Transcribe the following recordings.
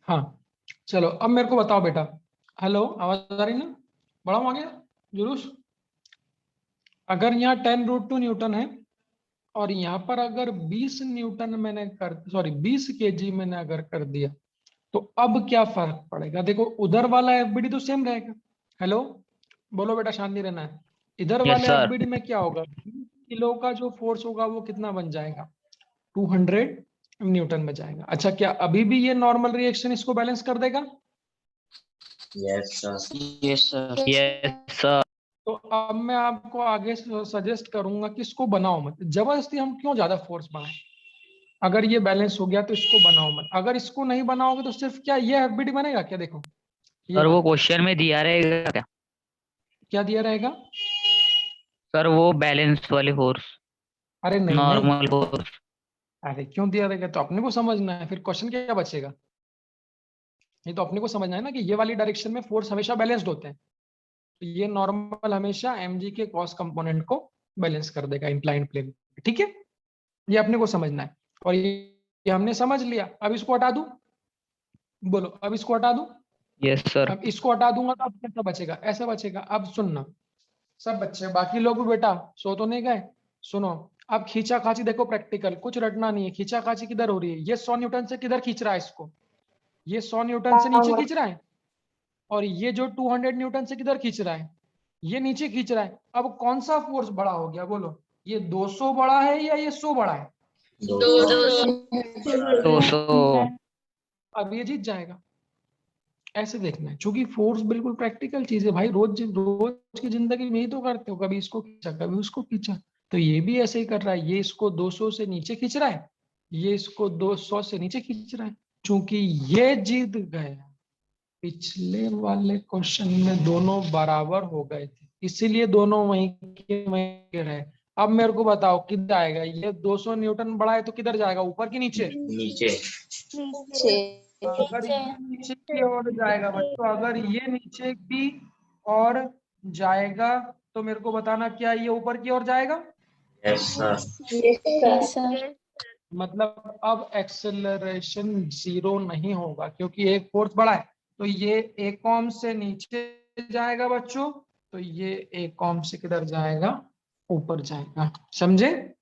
हाँ चलो, अब मेरे को बताओ बेटा। हेलो, आवाज आ रही ना? बढ़ाऊं आगे जुलूस? अगर यहाँ 10√2 न्यूटन है और यहाँ पर अगर 20 न्यूटन मैंने कर, सॉरी 20 केजी मैंने अगर कर दिया, तो अब क्या फर्क पड़ेगा? देखो, उधर वाला एफबीडी तो सेम रहेगा। हेलो, बोलो बेटा, शांति रहना है। इधर यस वाले सर। एफबीडी में क्या होगा? 20 किलो का जो फोर्स होगा वो कितना बन जाएगा? 200 न्यूटन में जाएगा। अच्छा, क्या अभी भी ये नॉर्मल रिएक्शन इसको बैलेंस कर देगा? Yes sir. Yes sir. Yes sir. तो अब मैं आपको आगे सजेस्ट करूंगा कि इसको बनाओ मत। जबरदस्ती हम क्यों ज्यादा फोर्स बनाएं? अगर ये बैलेंस हो गया तो इसको बनाओ मत। अगर इसको नहीं बनाओगे तो सिर्फ क्या ये एफबीडी बनेगा क्या? देखो ये सर वो वाला क्वेश्चन में दिया रहेगा क्या? क्या दिया रहेगा? सर वो बैलेंस वाले फोर्स, अरे नहीं नहीं, नॉर्मल फोर्स। अरे क्यों दिया रहेगा? तो अपने को समझना है, फिर क्वेश्चन क्या बचेगा? ये तो अपने को समझना है ना कि ये वाली डायरेक्शन में फोर्स हमेशा बैलेंस्ड होते हैं। तो ये नॉर्मल हमेशा mg के कॉस कंपोनेंट को बैलेंस कर देगा इंक्लाइंड प्लेन। ठीक है, ये अपने को समझना है। और ये हमने समझ लिया। अब इसको हटा दूं? बोलो, अब इसको हटा दूं? Yes sir. अब इसको हटा दूंगा तो अब कैसा बचेगा? ऐसा बचेगा। अब सुनना सब बच्चे, बाकी लोग भी बेटा सो तो नहीं गए, सुनो। अब खींचा खाची देखो, प्रैक्टिकल कुछ रटना नहीं है। खींचा खाची किधर हो रही है? ये 100 न्यूटन से किधर खींच रहा है इसको? ये 100 न्यूटन से नीचे खींच रहा है। और ये जो 200 न्यूटन से किधर खींच रहा है? ये नीचे खींच रहा है। अब कौन सा फोर्स बड़ा हो गया? बोलो, ये 200 बड़ा है या ये 100 बड़ा है? 200। अब ये जीत जाएगा। ऐसे देखना है, क्योंकि फोर्स बिल्कुल प्रैक्टिकल चीज है भाई। रोज रोज की जिंदगी में ही तो करते हो, कभी इसको खींचा कभी उसको खींचा। तो ये भी ऐसे ही कर रहा है। ये इसको 200 से नीचे खींच रहा है, ये इसको 200 से नीचे खींच रहा है। क्योंकि ये जीत गया। पिछले वाले क्वेश्चन में दोनों बराबर हो गए थे, इसीलिए दोनों वहीं के वहीं रहे। अब मेरे को बताओ किधर आएगा? ये 200 न्यूटन बड़ा है तो किधर जाएगा, ऊपर की नीचे? नीचे। अगर ये नीचे की ओर जाएगा बच्चों, अगर ये नीचे की ओर जाएगा तो मेरे को बताना, क्या ये ऊपर की ओर जाएगा? Yes sir. मतलब अब एक्सेलरेशन जीरो नहीं होगा, क्योंकि एक फोर्स बड़ा है। तो ये एक ओम से नीचे जाएगा बच्चों, तो ये एक ओम से किधर जाएगा? ऊपर जाएगा। समझे?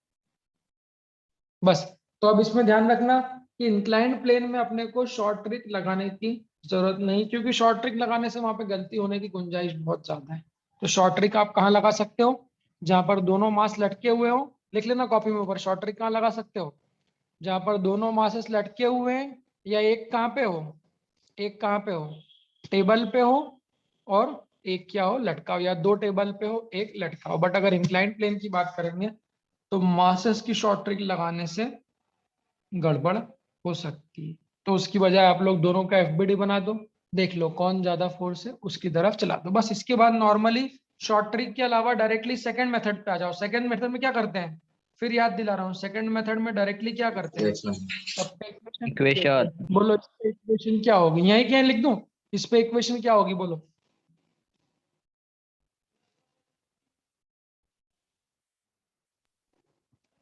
बस। तो अब इसमें ध्यान रखना कि इंक्लाइंड प्लेन में अपने को शॉर्ट ट्रिक लगाने की जरूरत नहीं, क्योंकि शॉर्ट ट्रिक लगाने से वहां पे गलती होने की गुंजाइश बहुत ज्यादा है। तो शॉर्ट ट्रिक आप कहाँ लगा सकते हो? जहां पर दोनों मास लटके हुए हो। लिख लेना कॉपी में ऊपर, शॉर्ट ट्रिक कहाँ लगा सकते हो? जहां पर दोनों मासेस लटके हुए हैं, या एक कहाँ पे हो, एक कहाँ पे हो, टेबल पे हो, और एक क्या हो, लटका हो। या दो टेबल पे हो, एक लटका हो। बट अगर इंक्लाइंड प्लेन की बात करेंगे तो मासेस की शॉर्ट ट्रिक लगाने से गड़बड़ हो सकती है। तो उसकी बजाय आप लोग दोनों का एफबीडी बना दो, देख लो कौन ज्यादा फोर्स है उसकी तरफ चला दो बस। इसके बाद नॉर्मली शॉर्ट ट्रिक के अलावा डायरेक्टली सेकंड मेथड पे आ जाओ। सेकंड मेथड में क्या करते हैं? फिर याद दिला रहा हूँ, सेकंड मेथड में डायरेक्टली क्या करते हैं? सब पे इक्वेशन लिख देते इक्वेशन। हैं। बोलो इस पे इक्वेशन क्या होगी? यहीं क्या लिख दूं? इस पे इक्वेशन क्या होगी बोलो?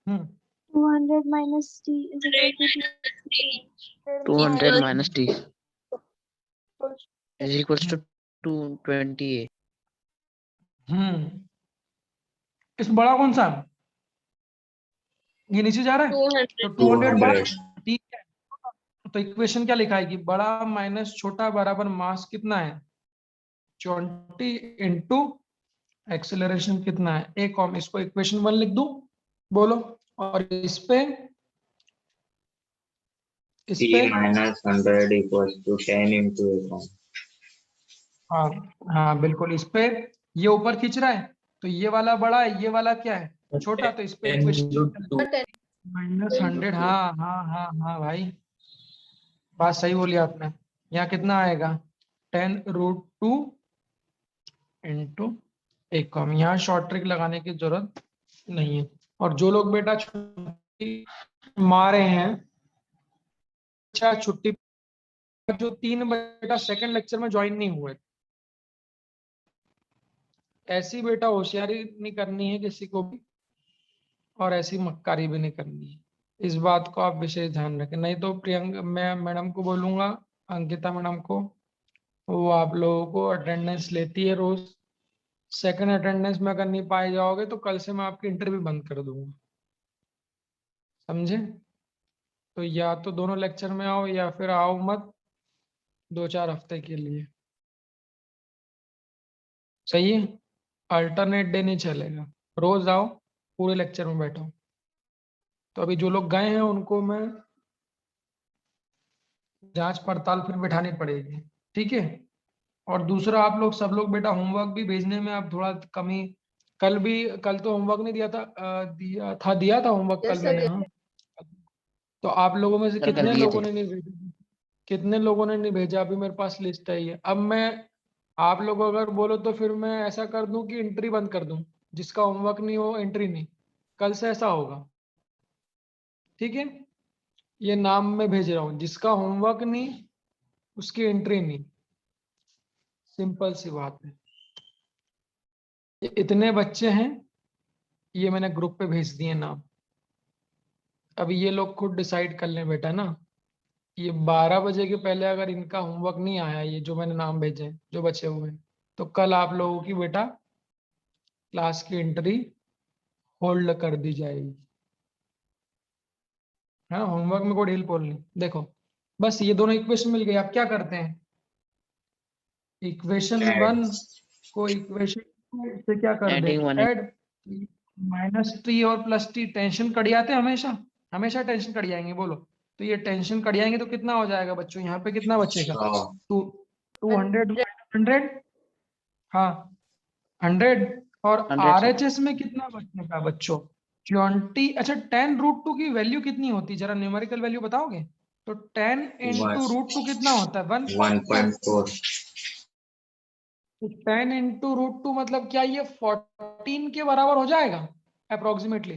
Hmm 200 minus t is equal to 200 minus t t is equals to 220 hmm इस बड़ा कौन सा है? ये नीचे जा रहा है तो 200 बड़ा, 200। ठीक है। तो इक्वेशन क्या लिखाएगी? बड़ा माइनस छोटा बराबर मास कितना है? 20 इंटू एक्सेलरेशन कितना है? एक और इसको इक्वेशन 1 लिख दूं? बोलो। और इस t पे minus 100 equals to 10 into a. हाँ, हाँ बिल्कुल। इस पे ये ऊपर खींच रहा है तो ये वाला बड़ा है, ये वाला क्या है? छोटा। तो इस पे इक्वेशन -100। हाँ हाँ हाँ हाँ भाई, बात सही बोली आपने। यहाँ कितना आएगा? 10√2 इंटू एक कम। यहाँ शॉर्ट ट्रिक लगाने की जरूरत नहीं है। और जो लोग बेटा छुट्टी मारे हैं, अच्छा छुट्टी, जो 3 बेटा सेकंड लेक्चर में ज्वाइन नहीं हुए, ऐसी बेटा होशियारी नहीं करनी है किसी को भी, और ऐसी मक्कारी भी नहीं करनी है। इस बात को आप विशेष ध्यान रखें, नहीं तो प्रियंका, मैं मैडम को बोलूंगा अंकिता मैडम को, वो आप लोगों को अटेंडेंस लेती है रोज। सेकंड अटेंडेंस में अगर नहीं पाए जाओगे तो कल से मैं आपकी इंटरव्यू बंद कर दूंगा, समझे? तो या तो दोनों लेक्चर में आओ या फिर आओ मत 2-4 हफ्ते के लिए, सही है? अल्टरनेट डे नहीं चलेगा, रोज आओ, पूरे लेक्चर में बैठो। तो अभी जो लोग गए हैं उनको मैं जांच पड़ताल फिर बिठानी पड़ेगी, ठीक है? और दूसरा, आप लोग सब लोग बेटा होमवर्क भी भेजने में आप थोड़ा कमी, कल तो होमवर्क नहीं दिया था, दिया था होमवर्क कल मैंने, हाँ। तो आप लोगों में से सर, कल कितने दिए लोगों थे। ने नहीं भेजा? कितने लोगों ने नहीं भेजा? अभी मेरे पास लिस्ट है ये। अब मैं, आप लोग अगर बोलो तो फिर मैं ऐसा कर दूं कि एंट्री बंद कर दूं, जिसका होमवर्क नहीं हो एंट्री नहीं। कल से ऐसा होगा, ठीक है? ये नाम मैं भेज रहा हूँ, जिसका होमवर्क नहीं उसकी एंट्री नहीं, सिंपल सी बात है। ये इतने बच्चे हैं, ये मैंने ग्रुप पे भेज दिए नाम। अभी ये लोग खुद डिसाइड कर लें बेटा ना। ये 12 बजे के पहले अगर इनका होमवर्क नहीं आया, ये जो मैंने नाम भेजे हैं, जो बचे हुए हैं, तो कल आप लोगों की बेटा क्लास की एंट्री होल्ड कर दी जाएगी। हाँ, होमवर्क में कोई ढील पोल नहीं। देखो, बस ये दोनों इक्वेशन मिल गई। आप क्या करते हैं, इक्वेशन Add. 1 को इक्वेशन 2 से क्या कर दे, adding one. Add. Minus T और प्लस टी टेंशन कट जाते हैं हमेशा, हमेशा टेंशन कट जाएंगे, बोलो। तो ये टेंशन कट जाएंगे तो कितना हो जाएगा बच्चों, यहाँ पे कितना बचेगा? 100. 200 100, हाँ 100। और 100 सर। RHS में कितना बचेगा बच्चों? 20। अच्छा, 10√2 की वैल्यू कितनी होती है, जरा न्यूमेरिकल वैल्यू बताओगे? तो 10 इंटू रूट टू कितना होता है? 1.4। 1.4. तो 10 इंटू रूट टू मतलब क्या ये 14 के बराबर हो जाएगा अप्रोक्सीमेटली?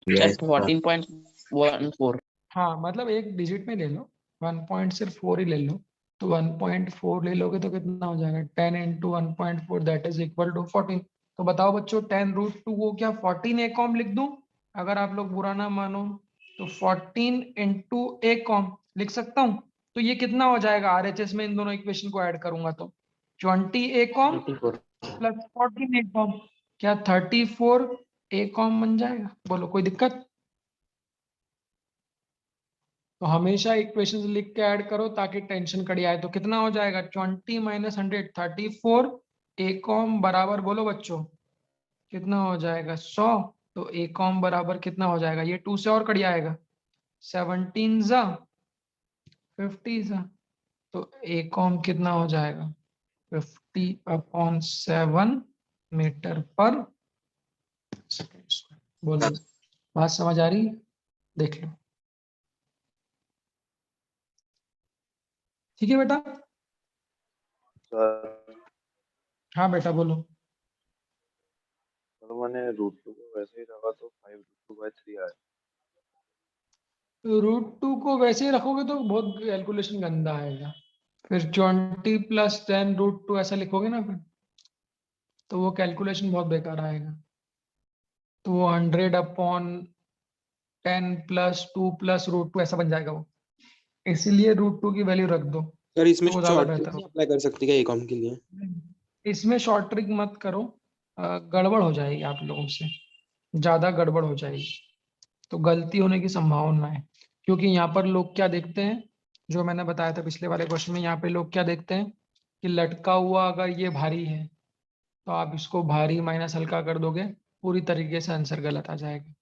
Yes, sir. 14.14। हाँ, मतलब एक डिजिट में ले लो, 1.4 ही ले लो। तो 1.4 ले लोगे तो कितना हो जाएगा? 10 into 1.4 that is equal to 14। तो बताओ बच्चों, 10√2 को क्या 14 ए कॉम लिख दूं? अगर आप लोग बुरा ना मानो तो 14 इंटू ए कॉम लिख सकता हूँ। तो ये कितना हो जाएगा RHS में? इन दोनों इक्वेशन को ऐड करूंगा तो 20 ए कॉम 34। प्लस 14 ए कॉम, क्या 34 ए कॉम बन जाएगा? बोलो, कोई दिक्कत? तो हमेशा इक्वेशंस लिख के ऐड करो ताकि टेंशन कड़ी आए। तो कितना हो जाएगा? 20 माइनस 100 34 ए कॉम बराबर, बोलो बच्चों, कितना हो जाएगा? 100। तो ए कॉम बराबर कितना हो जाएगा? ये 2 से और कड़ी आएगा, 17 जा 50 जा। तो ए कॉम कितना हो जाएगा? 50/7 मीटर पर सेकेंड स्क्वायर। बोलो, बात समझ आ रही है? देख लो, ठीक है बेटा? सर हाँ बेटा बोलो। सर मैंने √2 को वैसे ही रखा तो 5√2/3 आया। √2 को वैसे ही रखोगे तो बहुत कैलकुलेशन गंदा आएगा। फिर 20 प्लस 10√2 ऐसा लिखोगे ना फिर, तो वो कैलकुलेशन बहुत बेकार आएगा। तो वो 100/10 प्लस 2 प्लस √2 ऐसा बन जाएगा वो। इसीलिए √2 की वैल्यू रख दो, सर इसमें तो वो ज्यादा शॉर्ट ट्रिक बेहतर से हो। अप्लाई कर सकती है अकाउंट के लिए? इसमें शॉर्ट ट्रिक मत करो, गड़बड़ हो जाएगी आप लोगों से, ज्यादा गड़बड़ हो जाएगी, तो गलती होने की संभावना है। क्योंकि यहाँ पर लोग क्या देखते हैं, जो मैंने बताया था पिछले वाले क्वेश्चन में, यहाँ पे लोग क्या देखते हैं कि लटका हुआ अगर ये भारी है तो आप इसको भारी माइनस हल्का कर दोगे, पूरी तरीके से आंसर गलत आ जाएगा।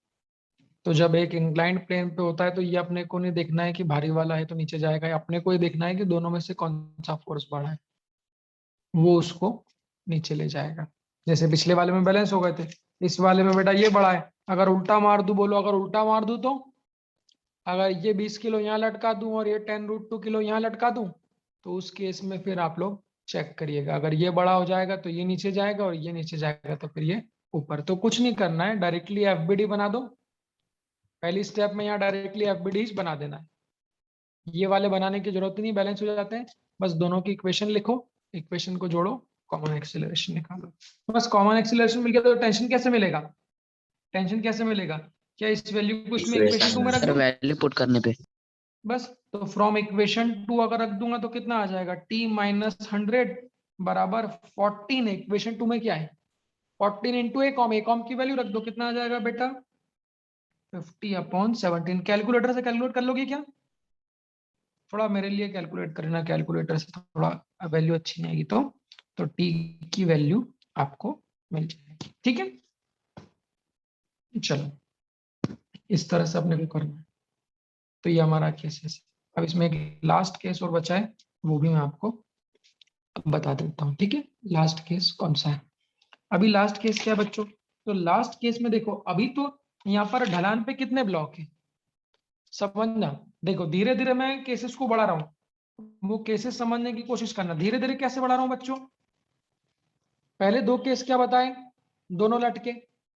तो जब एक इंक्लाइंड प्लेन पे होता है तो ये अपने को नहीं देखना है कि भारी वाला है तो नीचे जाएगा, अपने को ये देखना है कि दोनों में से कौन सा फोर्स बड़ा है, वो उसको नीचे ले जाएगा। जैसे पिछले वाले में बैलेंस हो गए थे, इस वाले में बेटा ये बड़ा है, अगर उल्टा मार दूं, बोलो अगर उल्टा मार दूं तो अगर ये 20 किलो यहाँ लटका दूं और ये 10√2 किलो यहाँ लटका दूं, तो उस केस में फिर आप लोग चेक करिएगा, अगर ये बड़ा हो जाएगा तो ये नीचे जाएगा और ये नीचे जाएगा तो फिर ये ऊपर। तो कुछ नहीं करना है, डायरेक्टली FBD बना दो। पहली स्टेप में यहाँ डायरेक्टली FBD बना देना है, ये वाले बनाने की जरूरत नहीं, बैलेंस हो जाते हैं। बस दोनों की इक्वेशन लिखो, इक्वेशन को जोड़ो, कॉमन एक्सीलरेशन निकालो। बस कॉमन एक्सीलरेशन मिल गया तो टेंशन कैसे मिलेगा? टेंशन कैसे मिलेगा? क्या इस वैल्यू को इसमें इक्वेशन 2 में रख Equation. सर दूं? वैल्यू पुट करने पे। बस तो फ्रॉम इक्वेशन 2 अगर रख दूंगा तो कितना आ जाएगा, t माइनस 100 बराबर 14। इक्वेशन 2 में क्या है, 14 इंटू एकॉम की वैल्यू रख दो, कितना आ जाएगा बेटा 50/17। कैलकुलेटर से कैलकुलेट कर लोगे क्या, थोड़ा मेरे लिए कैलकुलेट करना, कैलकुलेटर से थोड़ा वैल्यू अच्छी नहीं आएगी तो t की वैल्यू आपको मिल जाएगी। ठीक है, चलो इस तरह से अपने को करना है। तो ये हमारा केस है। अब इसमें एक लास्ट केस और बचा है, वो भी मैं आपको बता देता हूँ। ठीक है, लास्ट केस कौन सा है, अभी लास्ट केस क्या है बच्चों, तो लास्ट केस में देखो अभी तो यहाँ पर ढलान पे कितने ब्लॉक है समझना। देखो धीरे धीरे मैं केसेस को बढ़ा रहा हूँ, वो केसेस समझने की कोशिश करना। धीरे धीरे कैसे बढ़ा रहा हूँ बच्चों, पहले दो केस क्या बताए, दोनों लटके।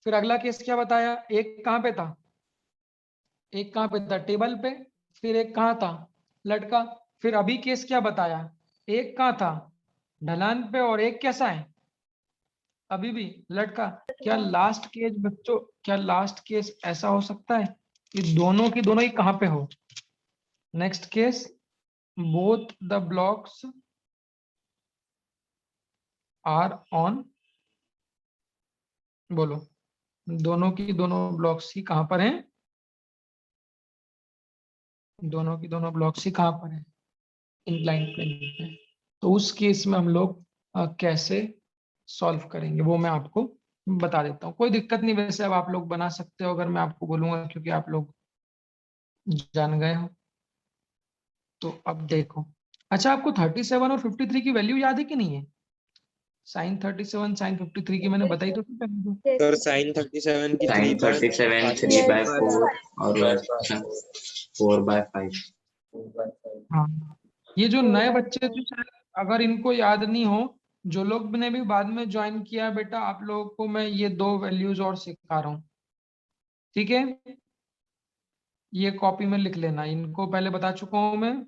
फिर अगला केस क्या बताया, एक कहाँ पे था, एक कहाँ पे था टेबल पे, फिर एक कहाँ था लटका। फिर अभी केस क्या बताया, एक कहाँ था ढलान पे और एक कैसा है अभी भी लटका। क्या लास्ट केस बच्चों, क्या लास्ट केस ऐसा हो सकता है कि दोनों की दोनों ही कहाँ पे हो। Next case, both the blocks are on, बोलो दोनों की दोनों ब्लॉक्स ही कहाँ पर हैं, दोनों की दोनों ब्लॉक्स ही कहाँ पर हैं, इंक्लाइन प्लेन पे। तो उस केस में हम लोग कैसे सॉल्व करेंगे वो मैं आपको बता देता हूँ। कोई दिक्कत नहीं वैसे, अब आप लोग बना सकते हो अगर मैं आपको बोलूंगा, क्योंकि आप लोग जान गए हो। तो अब देखो, अच्छा आपको 37 और 53 की वैल्यू याद है कि नहीं है, साइन 37 साइन 53 की मैंने बताई तो थी पहले तो। सर साइन 37 की Sin 37 3/4 और 4/5। हाँ, ये जो नए बच्चे थे शायद अगर इनको याद नहीं हो, जो लोग ने भी बाद में ज्वाइन किया बेटा, आप लोगों को मैं ये दो वैल्यूज और सिखा रहा हूँ। ठीक है, ये कॉपी में लिख लेना, इनको पहले बता चुका हूँ मैं।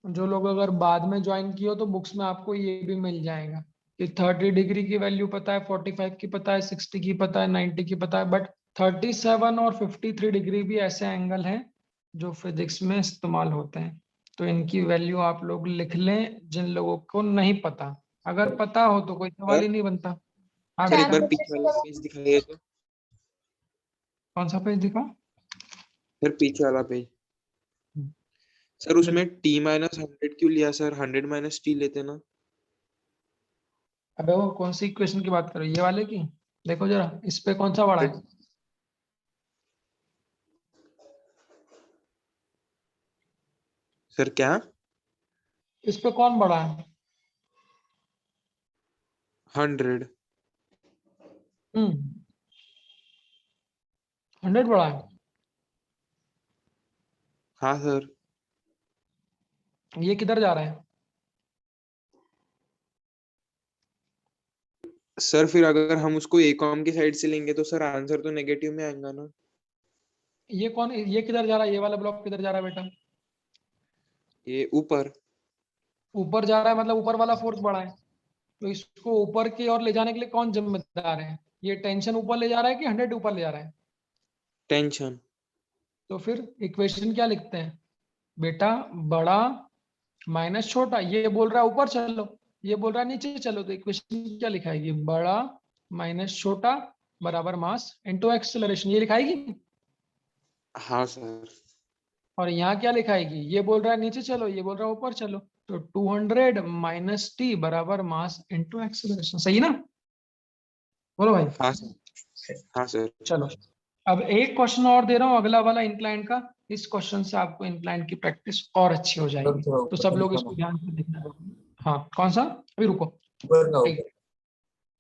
जो लोग अगर बाद में ज्वाइन किए हो तो बुक्स में आपको ये भी मिल जाएगा कि 30 डिग्री की वैल्यू पता है, 45 की पता है, 60 की पता है, 90 की पता है, बट 37 और 53 डिग्री भी ऐसे एंगल हैं जो फिजिक्स में इस्तेमाल होते हैं। तो इनकी वैल्यू आप लोग लिख लें जिन लोगों को नहीं पता, अगर पता हो तो कोई सवाल सर ही नहीं बनता। हाँ सर एक बेटा, बार पीछे वाला पेज दिखाइए तो। कौन सा पेज दिखा, सर पीछे वाला पेज सर, उसमें t माइनस 100 क्यों लिया सर, 100 माइनस t लेते ना। अबे वो कौन सी इक्वेशन की बात करो, ये वाले की, देखो जरा इस पे कौन सा बड़ा है, सर क्या, इस पे कौन बड़ा है। 100। 100 बड़ा है, हाँ सर। ये किधर जा रहा है, सर फिर अगर हम उसको एकॉम की साइड से लेंगे तो सर आंसर तो नेगेटिव में आएगा ना। ये कौन, ये किधर जा रहा है, ये वाला ब्लॉक किधर जा रहा है बेटा, ये ऊपर। ऊपर जा रहा है, मतलब ऊपर वाला फोर्स बड़ा है। तो इसको ऊपर की ओर ले जाने के लिए कौन जिम्मेदार है, ये टेंशन ऊपर ले जा रहा है कि 100 ऊपर ले जा रहा है। टेंशन। तो फिर इक्वेशन क्या लिखते हैं बेटा, बड़ा माइनस छोटा, ये बोल रहा है ऊपर चलो, ये बोल रहा है नीचे चलो, तो इक्वेशन क्या लिखाएगी, बड़ा माइनस छोटा बराबर मास इनटू एक्सेलरेशन, ये लिखाएगी। हाँ सर। और यहाँ क्या लिखाएगी, ये बोल रहा है नीचे चलो, ये बोल रहा है ऊपर चलो, तो 200 माइनस टी बराबर मास इंटू एक्सेलरेशन, सही ना, बोलो भाई। हाँ सर। हाँ सर। चलो अब एक क्वेश्चन और दे रहा हूँ अगला वाला इंक्लाइन का, इस क्वेश्चन से आपको इंक्लाइन की प्रैक्टिस और अच्छी हो जाएगी, तो सब लोग इसको ध्यान से देखना। हाँ कौन सा, अभी रुको, एक,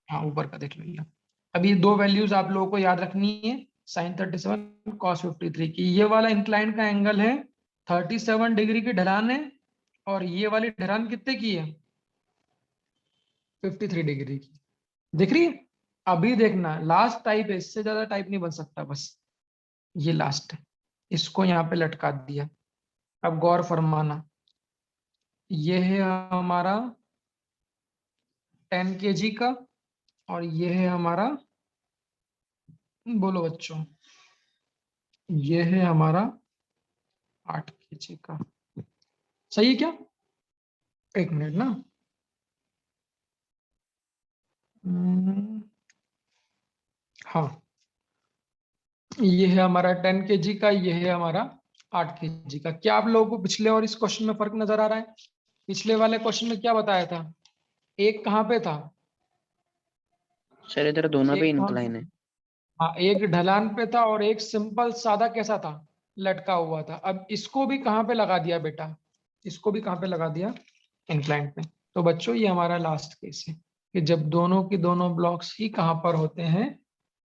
हाँ ऊपर का देख लो। अभी ये दो वैल्यूज आप लोगों को याद रखनी है, साइन 37 कॉस 53 की। ये वाला इंक्लाइन का एंगल है 37 डिग्री की ढलान है, और ये वाली ढलान कितने की है 53 डिग्री की, दिख रही है। अभी देखना लास्ट टाइप है, इससे ज्यादा टाइप नहीं बन सकता, बस ये लास्ट है, इसको यहाँ पे लटका दिया। अब गौर फरमाना, ये है हमारा 10 kg का, और ये है हमारा, बोलो बच्चों, ये है हमारा 8 kg का। सही है क्या? एक मिनट ना। हाँ, ये है हमारा 10 kg का, ये है हमारा 8 kg का। क्या आप लोगों को पिछले और इस क्वेश्चन में फर्क नजर आ रहा है? पिछले वाले क्वेश्चन में क्या बताया था? एक कहाँ पे था? सर इधर दोनों पे एक कहाँ इंक्लाइन पे? है। हाँ, एक ढलान पे था और एक सिंपल सादा कैसा था? लटका हुआ था। अब इसको भी कहाँ पे लगा दिया बेटा? इसको भी कहाँ पे लगा दिया? इंक्लाइन पे। तो बच्चों ये हमारा लास्ट केस है कि जब दोनों की दोनों ब्लॉक्स ही कहाँ पर होते हैं?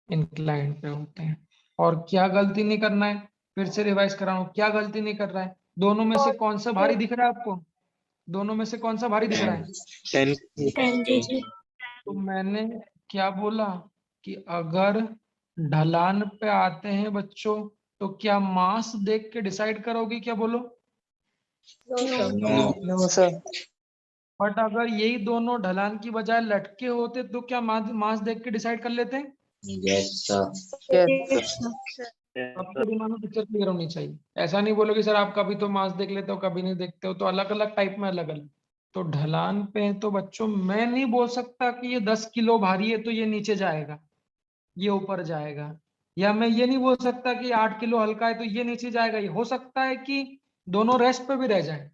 इंक्लाइन पे होते हैं। और क्या गलती नहीं करना है? फिर से रिवाइज करा हूं, क्या गलती नहीं कर रहा है? दोनों में से कौन सा भारी दिख रहा है आपको? दोनों में से कौन सा भारी दिख रहा है? 10 10 kg. तो मैंने क्या बोला कि अगर ढलान पे आते हैं बच्चों तो क्या मास देख के डिसाइड करोगे? क्या बोलो? No sir. बट अगर यही दोनों ढलान की बजाय लटके होते तो क्या मास देख के डिसाइड कर लेते? Yes sir. Yes, sir. आपके दिमाग में पिक्चर क्लियर होनी चाहिए। ऐसा नहीं बोलो कि सर आप कभी तो मास देख लेते हो कभी नहीं देखते हो, तो अलग अलग टाइप में अलग अलग। तो ढलान पे है तो बच्चों मैं नहीं बोल सकता कि ये 10 किलो भारी है तो ये नीचे जाएगा, ये ऊपर जाएगा। या मैं ये नहीं बोल सकता कि 8 किलो हल्का है तो ये नीचे जाएगा। ये हो सकता है कि दोनों रेस्ट पे भी रह जाए,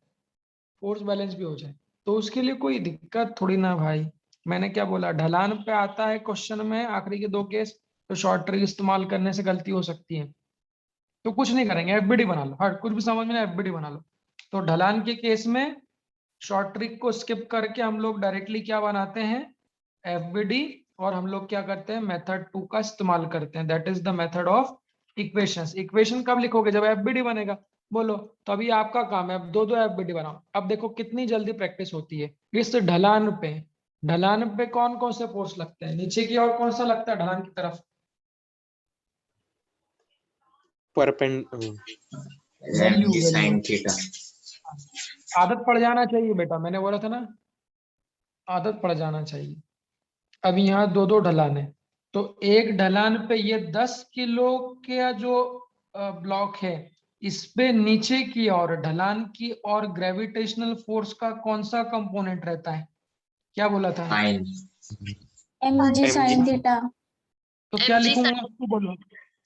फोर्स बैलेंस भी हो जाए। तो उसके लिए कोई दिक्कत थोड़ी ना भाई। मैंने क्या बोला? ढलान पे आता है क्वेश्चन में आखिरी के 2 केस, तो शॉर्ट ट्रिक इस्तेमाल करने से गलती हो सकती है। तो कुछ नहीं करेंगे, एफबीडी बना लो। हट, कुछ भी समझ में नहीं, एफबीडी बना लो। तो ढलान के केस में शॉर्ट ट्रिक को स्किप करके हम लोग डायरेक्टली क्या बनाते हैं? एफबीडी। और हम लोग क्या करते हैं? मेथड 2 का इस्तेमाल करते हैं, that is the method of equations. Equation कब लिखोगे? जब एफबीडी बनेगा। बोलो। तो अभी आपका काम है, अब दो दो एफबीडी बनाओ। अब देखो कितनी जल्दी प्रैक्टिस होती है इस ढलान पे। ढलान पे कौन कौन से फोर्स लगते हैं? नीचे की ओर कौन सा लगता है ढलान की तरफ? Value sine theta. आदत पड़ जाना चाहिए बेटा, मैंने बोला था ना, आदत पड़ जाना चाहिए। अब यहाँ दो दो ढलान है, तो एक ढलान पे ये 10 किलो का जो ब्लॉक है, इस पे नीचे की ओर ढलान की और ग्रेविटेशनल फोर्स का कौन सा कंपोनेंट रहता है? क्या बोला था? साइन। mg sin theta. तो क्या लिखूंगा आपको? बोलो।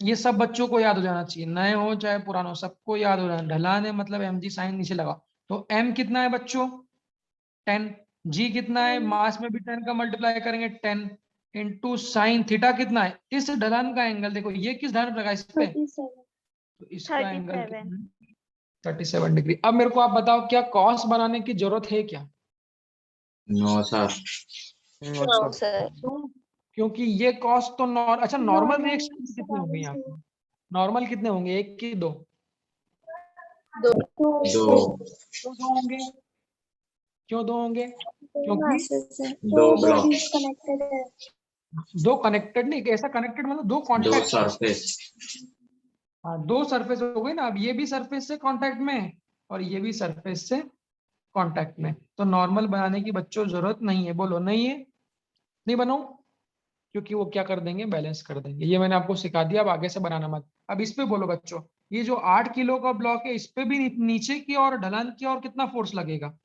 ये सब बच्चों को याद हो जाना चाहिए, नए हो चाहे पुराने हो, सबको याद हो जाना। ढलान है मतलब mg साइन नीचे लगा। तो m कितना है बच्चों? 10। g कितना है? मास में भी 10 का मल्टीप्लाई करेंगे 10 इंटू साइन थीटा कितना है? इस ढलान का एंगल देखो, ये किस ढलान पे लगा? इस पे। 37. तो इसका एंगल कितना है? 37 डिग्री। अब मेरे को आप बताओ, क्या कॉस बनाने की जरूरत है क्या? No sir. No, sir. क्यों? क्योंकि ये कॉस तो अच्छा, नॉर्मल Normal रिएक्शन कितने होंगे यहाँ से पे? नॉर्मल कितने होंगे? एक की दो? दो क्यों दो होंगे? क्यों दो होंगे? क्योंकि masses है, दो दो ब्लॉक। शीट्स कनेक्टेड है. दो कनेक्टेड नहीं, कैसा कनेक्टेड मतलब दो दो कॉन्टैक्ट। सरफेस। हाँ, दो सरफेस हो गई ना। अब ये भी सरफेस से कांटेक्ट में है और ये भी सरफेस से कांटेक्ट में। तो नॉर्मल बनाने की बच्चों जरूरत नहीं है। बोलो नहीं है? नहीं बनाओ? क्योंकि वो क्या कर देंगे? बैलेंस कर देंगे। ये मैंने आपको सिखा दिया, अब आगे से बनाना मत। अब इस पे बोलो बच्चों, ये जो 8 किलो का ब्लॉक है, इस पे भी नीचे की और ढलान की और कितना फोर्स लगेगा?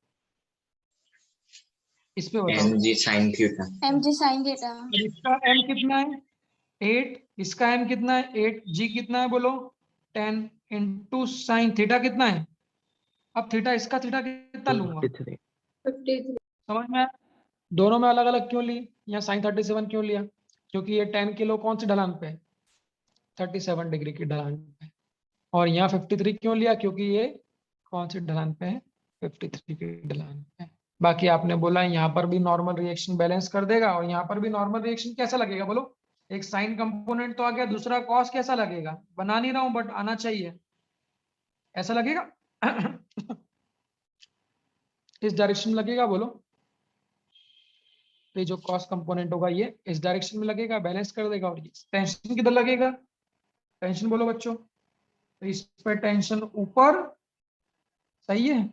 इस पे बताओ। mg sine theta. mg sin theta. अब इसका m कितना है? 8। इसका m कितना है? 8। g कितना है? बोलो। 10 इंटू साइन थीटा कितना है? अब थीटा, इसका थीटा कितना लूंगा? 53। 53. समझ में आया? दोनों में अलग अलग क्यों लिए? यहाँ साइन 37 क्यों लिया? क्योंकि ये 10 किलो कौन सी ढलान पे है? 37 डिग्री की ढलान पे। और यहाँ 53 क्यों लिया? क्योंकि ये कौन सी ढलान पे है? 53 की ढलान पे। बाकी आपने बोला यहाँ पर भी नॉर्मल रिएक्शन बैलेंस कर देगा, और यहाँ पर भी नॉर्मल रिएक्शन कैसा लगेगा? बोलो। एक साइन कंपोनेंट तो आ गया, दूसरा कॉस कैसा लगेगा? बना नहीं रहा हूं बट आना चाहिए। ऐसा लगेगा? इस डायरेक्शन में लगेगा। बोलो। तो ये जो कॉस कंपोनेंट होगा ये इस डायरेक्शन में लगेगा, बैलेंस कर देगा। और ये टेंशन किधर लगेगा? टेंशन बोलो बच्चों। तो इस पे टेंशन ऊपर, सही है,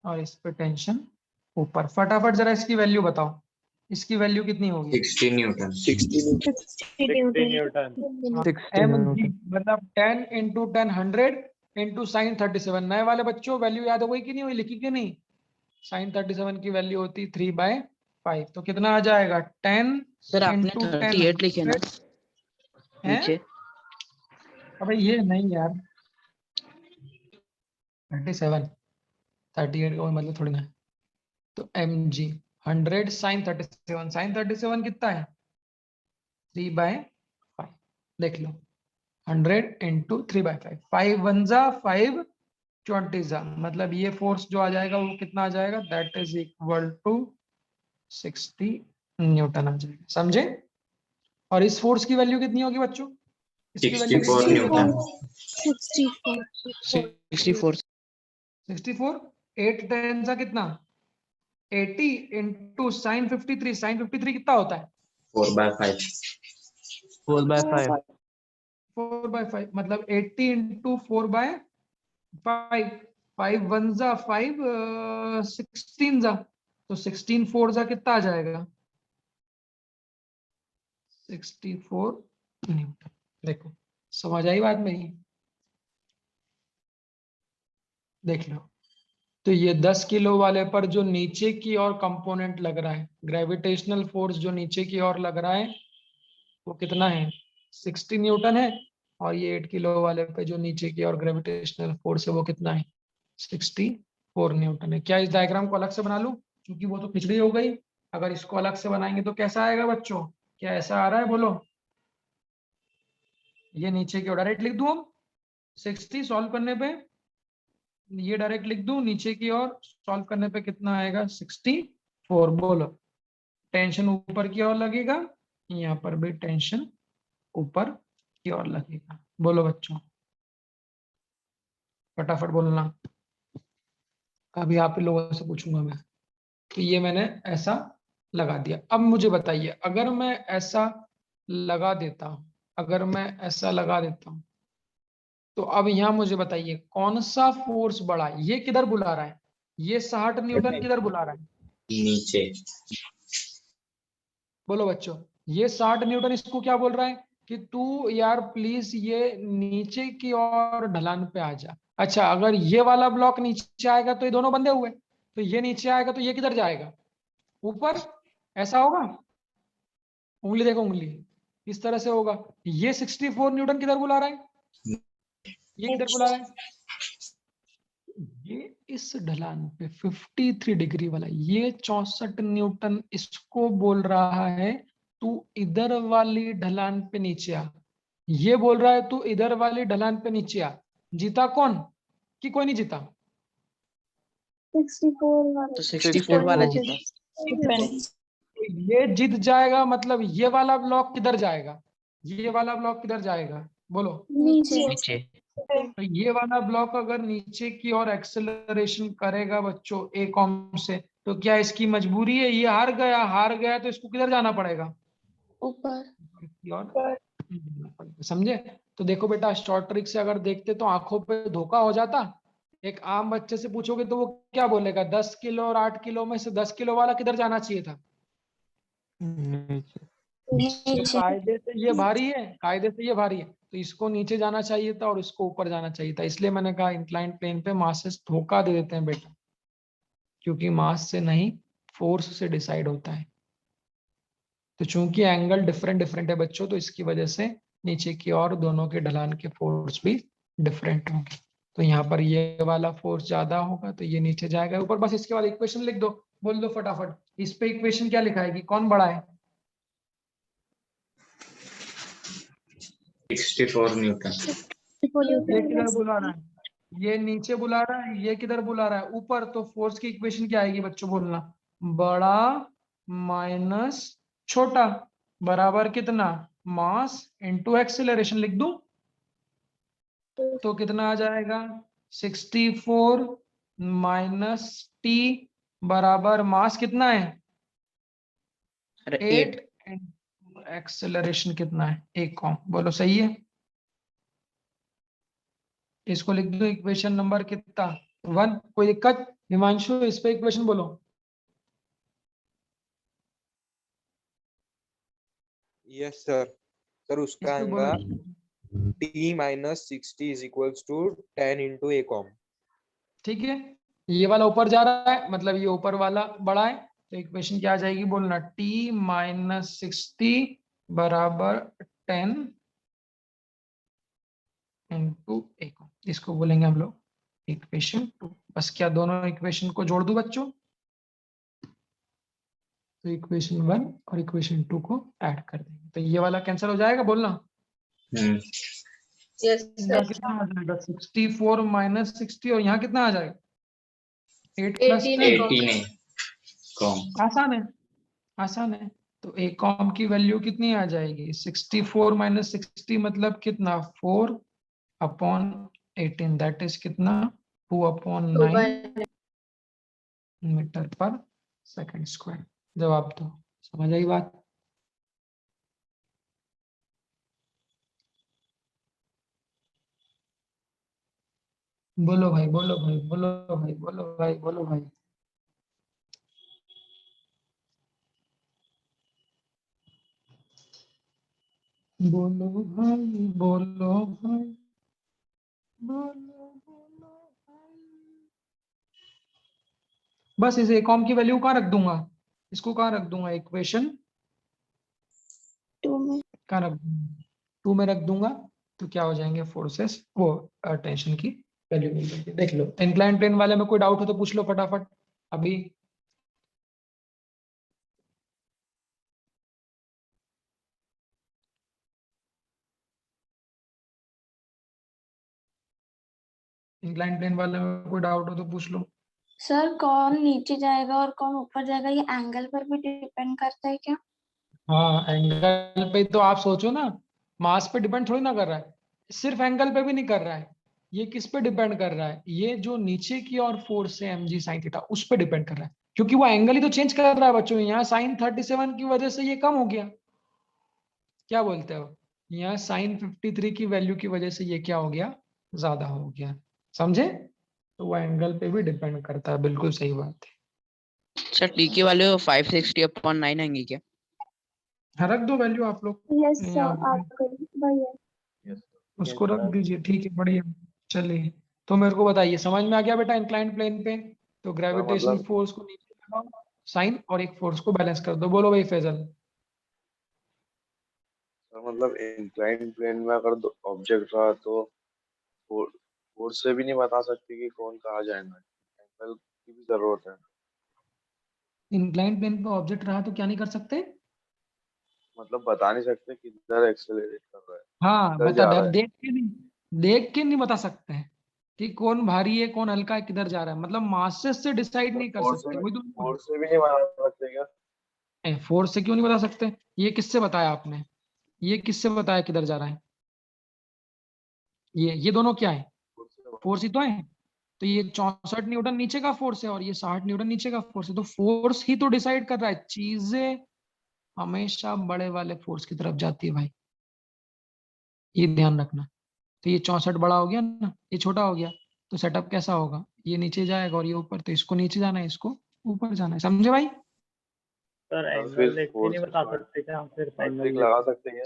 और इस पे टेंशन ऊपर। फटाफट जरा इसकी वैल्यू बताओ, इसकी वैल्यू कितनी होगी? 60 न्यूटन। 60 Newton. एम जी मतलब 10 इंटू 10 100 इंटू साइन 37। नए वाले बच्चों वैल्यू याद हो गई कि नहीं हुई, लिखी कि नहीं? साइन 37 की वैल्यू होती 3/5, तो कितना आ जाएगा 10 सर आपने इंटू 38 लिखे ना 10 है। नीचे? अबे ये नहीं यार, 37 38 का कोई मतलब थोड़ी ना है। तो mg 100 साइन 37, साइन 37 कितना है 3/5, देख लो 100 इंटू 3/5, 5 1 जा 5 20 जा, मतलब ये फोर्स जो आ जाएगा वो कितना आ जाएगा, that is equal to 60 newton आ जाएगा, समझे? और इस फोर्स की वैल्यू कितनी होगी बच्चों, इसकी वैल्यू 64 कितनी होगी न्यूटन। बताओ? 64 64 64, 8 10 जा कितना 80 इंटू साइन 53, साइन 53 कितना होता है 4/5। 4/5। 4/5, मतलब 80 इंटू 4/5, 5 1 जा 5 16 जा, तो 16 4 जा कितना आ जाएगा 64 न्यूटन। देखो समझ आई बात मेरी, देख लो। तो ये 10 किलो वाले पर जो नीचे की ओर कंपोनेंट लग रहा है, ग्रेविटेशनल फोर्स जो नीचे की ओर लग रहा है वो कितना है 60 न्यूटन है, और ये 8 किलो वाले पे जो नीचे की ओर ग्रेविटेशनल फोर्स है वो कितना है 64 न्यूटन है। क्या इस डायग्राम को अलग से बना लूं, क्योंकि वो तो खिचड़ी हो गई। अगर इसको अलग से बनाएंगे तो कैसा आएगा बच्चों, क्या ऐसा आ रहा है बोलो? ये नीचे की ओर डायरेक्ट लिख दूं हम 60 सॉल्व करने पे, ये डायरेक्ट लिख दूं नीचे की ओर सॉल्व करने पे कितना आएगा 64, बोलो। टेंशन ऊपर की ओर लगेगा, यहाँ पर भी टेंशन ऊपर की ओर लगेगा, बोलो बच्चों फटाफट बोलना, अभी आप ही लोगों से पूछूंगा मैं। तो ये मैंने ऐसा लगा दिया। अब मुझे बताइए, अगर मैं ऐसा लगा देता हूं, अगर मैं ऐसा लगा देता हूं, तो अब यहाँ मुझे बताइए कौन सा फोर्स बड़ा है, ये किधर बुला रहा है, ये 60 न्यूटन किधर बुला रहा है, नीचे। बोलो बच्चों। ये 60 न्यूटन इसको क्या बोल रहा है कि तू यार प्लीज ये नीचे की ओर ढलान पे आ जा। अच्छा, अगर ये वाला ब्लॉक नीचे आएगा तो ये दोनों बंधे हुए, तो ये नीचे आएगा तो ये किधर जाएगा ऊपर, ऐसा होगा। उंगली देखो, उंगली इस तरह से होगा। ये 64 न्यूटन किधर बुला रहा है, ये किधर बुला रहा है, ये इस ढलान पे 53 डिग्री वाला, ये 64 न्यूटन इसको बोल रहा है तू इधर वाली ढलान पे नीचे आ, ये बोल रहा है तू इधर वाली ढलान पे नीचे आ। जीता कौन, कि कोई नहीं जीता? 64 वाला तो 64 वाला जीता। तो ये जीत जाएगा, मतलब ये वाला ब्लॉक किधर जाएगा, ये वाला ब्लॉक किधर जाएगा बोलो? नीचे नीचे। तो ये वाला ब्लॉक अगर नीचे की ओर एक्सेलरेशन करेगा बच्चों ए कॉम से, तो क्या इसकी मजबूरी है, ये हार गया तो इसको किधर जाना पड़ेगा ऊपर की ओर, समझे? तो देखो बेटा, शॉर्ट ट्रिक से अगर देखते तो आंखों पे धोखा हो जाता। एक आम बच्चे से पूछोगे तो वो क्या बोलेगा, 10 किलो और 8 किलो में से 10 किलो वाला किधर जाना चाहिए था, तो नीचे कायदे से ये भारी है, कायदे से ये भारी है, तो इसको नीचे जाना चाहिए था और इसको ऊपर जाना चाहिए था। इसलिए मैंने कहा इंक्लाइंड प्लेन पे मासेस धोखा दे देते हैं बेटा, क्योंकि मास से नहीं फोर्स से डिसाइड होता है। तो चूंकि एंगल डिफरेंट डिफरेंट है बच्चों, तो इसकी वजह से नीचे की ओर दोनों के ढलान के फोर्स भी डिफरेंट होंगे। तो यहाँ पर ये वाला फोर्स ज्यादा होगा तो ये नीचे जाएगा ऊपर। बस इसके बाद इक्वेशन लिख दो, बोल दो फटाफट, इस पे इक्वेशन क्या लिखाएगी, कौन बड़ा है? 64 न्यूटन। ये किधर बुला रहा है, ये नीचे बुला रहा है, ये किधर बुला रहा है ऊपर। तो फोर्स की इक्वेशन क्या आएगी बच्चों, बोलना, बड़ा माइनस छोटा बराबर कितना, मास इनटू एक्सेलरेशन। लिख दूं तो कितना आ जाएगा 64 माइनस टी बराबर मास कितना है अरे 8, एक्सेलरेशन कितना है 1 कॉम, बोलो सही है? इसको लिख दो इक्वेशन नंबर कितना 1, कोई दिक्कत? हिमांशु इस पे इक्वेशन बोलो। Yes sir. सर उसका इस पे बोलो, आएगा t minus 60 is equals to 10 into a com. ठीक है, ये वाला ऊपर जा रहा है, मतलब ये ऊपर वाला बड़ा है, तो इक्वेशन क्या आ जाएगी बोलना, t माइनस 60 बराबर 10 इंटू a com, इसको बोलेंगे हम लोग इक्वेशन 2। बस क्या दोनों इक्वेशन को जोड़ दूं बच्चों, तो इक्वेशन 1 और इक्वेशन 2 को ऐड कर देंगे, तो ये वाला कैंसिल हो जाएगा बोलना। यहाँ कितना आ जाएगा 64 माइनस 60, और यहाँ कितना आ जाएगा 8 प्लस 18 है कॉम। आसान है, आसान है। तो ए कॉम की वैल्यू कितनी आ जाएगी 64 माइनस 60 मतलब कितना 4 अपॉन 18, दैट इज कितना 2 अपॉन 9 मीटर पर सेकंड स्क्वायर। जवाब दो, समझ आई बात। बोलो भाई, बोलो भाई, बोलो भाई, बोलो भाई, बोलो भाई। बोलो भाई, बोलो भाई, बोलो बोलो भाई। बस इसे कॉम की वैल्यू कहाँ रख दूंगा, इसको कहाँ रख दूंगा, इक्वेशन 2 में कहाँ रख दूंगा, 2 में रख दूंगा, तो क्या हो जाएंगे फोर्सेस, वो टेंशन की वैल्यू मिल जाएगी। देख लो, इंक्लाइन प्लेन वाले में कोई डाउट हो तो पूछ लो फटाफट अभी। इंक्लाइन प्लेन वाले में कोई डाउट हो तो पूछ लो। सर कौन नीचे जाएगा और कौन ऊपर जाएगा, ये एंगल पर भी डिपेंड करता है क्या? हाँ, एंगल पे तो आप सोचो ना, मास पे डिपेंड थोड़ी ना कर रहा है, सिर्फ एंगल पे भी नहीं कर रहा है, ये किस पे डिपेंड कर रहा है, ये जो नीचे की और फोर्स है mg sin थीटा उस पे डिपेंड कर रहा है, क्योंकि वो एंगल ही तो चेंज कर रहा है बच्चों। यहाँ sin 37 की वजह से ये कम हो गया, क्या बोलते हो, यहाँ sin 53 की वैल्यू की वजह से ये क्या हो गया, ज्यादा हो गया, समझे। तो वो एंगल पे भी डिपेंड करता है, बिल्कुल सही बात है। सर टी की वैल्यू 560/9 आएंगी क्या? हाँ, रख दो वैल्यू आप लोग यस यहाँ सर, आप करिए भैया। यस उसको रख दीजिए, ठीक है, बढ़िया। चलिए, तो मेरे को बताइए, समझ में आ गया बेटा इंक्लाइंड प्लेन पे, तो ग्रेविटेशनल मतलब फोर्स को नीचे लगाओ, साइन और एक फोर्स को बैलेंस कर दो। बोलो भाई फैजल। मतलब इंक्लाइन प्लेन में अगर ऑब्जेक्ट रहा तो फोर्स से भी नहीं बता सकते कि कौन कहाँ जाएगा, एंगल की भी जरूरत है। इंक्लाइंड प्लेन पे ऑब्जेक्ट रहा तो क्या नहीं कर सकते, मतलब बता नहीं सकते किधर एक्सेलरेट कर रहा है, हाँ किधर बता जा दे, रहा अब है। देख के नहीं बता सकते हैं कि कौन भारी है कौन हल्का है किधर जा रहा है, मतलब मासेस से डिसाइड नहीं कर सकते, वही तो। फोर्स से भी नहीं बता सकते क्या? फोर्स से क्यों नहीं बता सकते, ये किससे बताया आपने, ये किससे बताया किधर जा रहा है, ये दोनों क्या है, फोर्स से फोर्स ही तो है। तो ये 64 न्यूटन नीचे का फोर्स है और ये 60 न्यूटन नीचे का फोर्स है, तो फोर्स ही तो डिसाइड कर रहा है, चीजें हमेशा बड़े वाले फोर्स की तरफ जाती है भाई, ये ध्यान रखना। तो ये 64 बड़ा हो गया ना, ये छोटा हो गया, तो सेटअप कैसा होगा, ये नीचे जाएगा और ये ऊपर, तो इसको नीचे जाना है, इसको ऊपर जाना है, समझे भाई। सर और फिर एंगल देख के फोर्स नहीं से बता शॉर्ट सकते क्या, सिर्फ एंगल ट्रिक देख लगा के? सकते हैं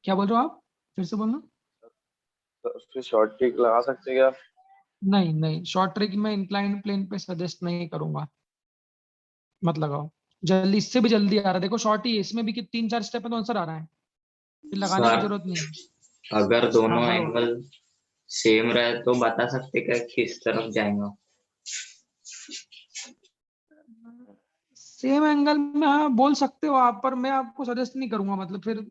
क्या बोल रहे हो आप, फिर से बोलना। तो फिर शॉर्ट ट्रिक लगा सकते हैं क्या? नहीं नहीं, शॉर्ट ट्रिक में इंक्लाइंड प्लेन पे सजेस्ट नहीं करूंगा, मत लगाओ, जल्दी, इससे भी जल्दी आ रहा है, देखो शॉर्ट ही है, इसमें भी कि 3-4 स्टेप में तो आंसर आ रहा है, फिर लगाने की सर जरूरत नहीं है। अगर हाँ दोनों बोलो। एंगल सेम रहे तो बता सकते क्या किस तरफ जाएगा। सेम एंगल में हाँ बोल सकते हो आप, पर मैं आपको सजेस्ट नहीं करूंगा, मतलब फिर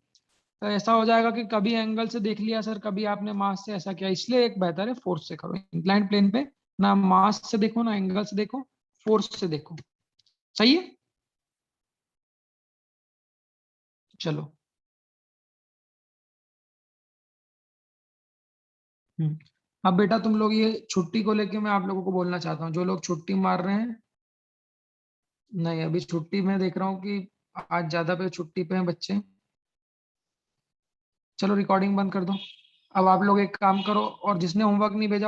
ऐसा हो जाएगा कि कभी एंगल से देख लिया सर, कभी आपने मास से ऐसा किया, इसलिए एक बेहतर है फोर्स से करो इंक्लाइंड प्लेन पे, ना मास से देखो ना एंगल से देखो, फोर्स से देखो, सही है। चलो। अब बेटा तुम लोग ये छुट्टी को लेके मैं आप लोगों को बोलना चाहता हूँ, जो लोग छुट्टी मार रहे हैं, नहीं अभी छुट्टी में देख रहा हूँ कि आज ज्यादा पे छुट्टी पे हैं बच्चे, चलो रिकॉर्डिंग बंद कर दो। अब आप लोग एक काम करो, और जिसने होमवर्क नहीं भेजा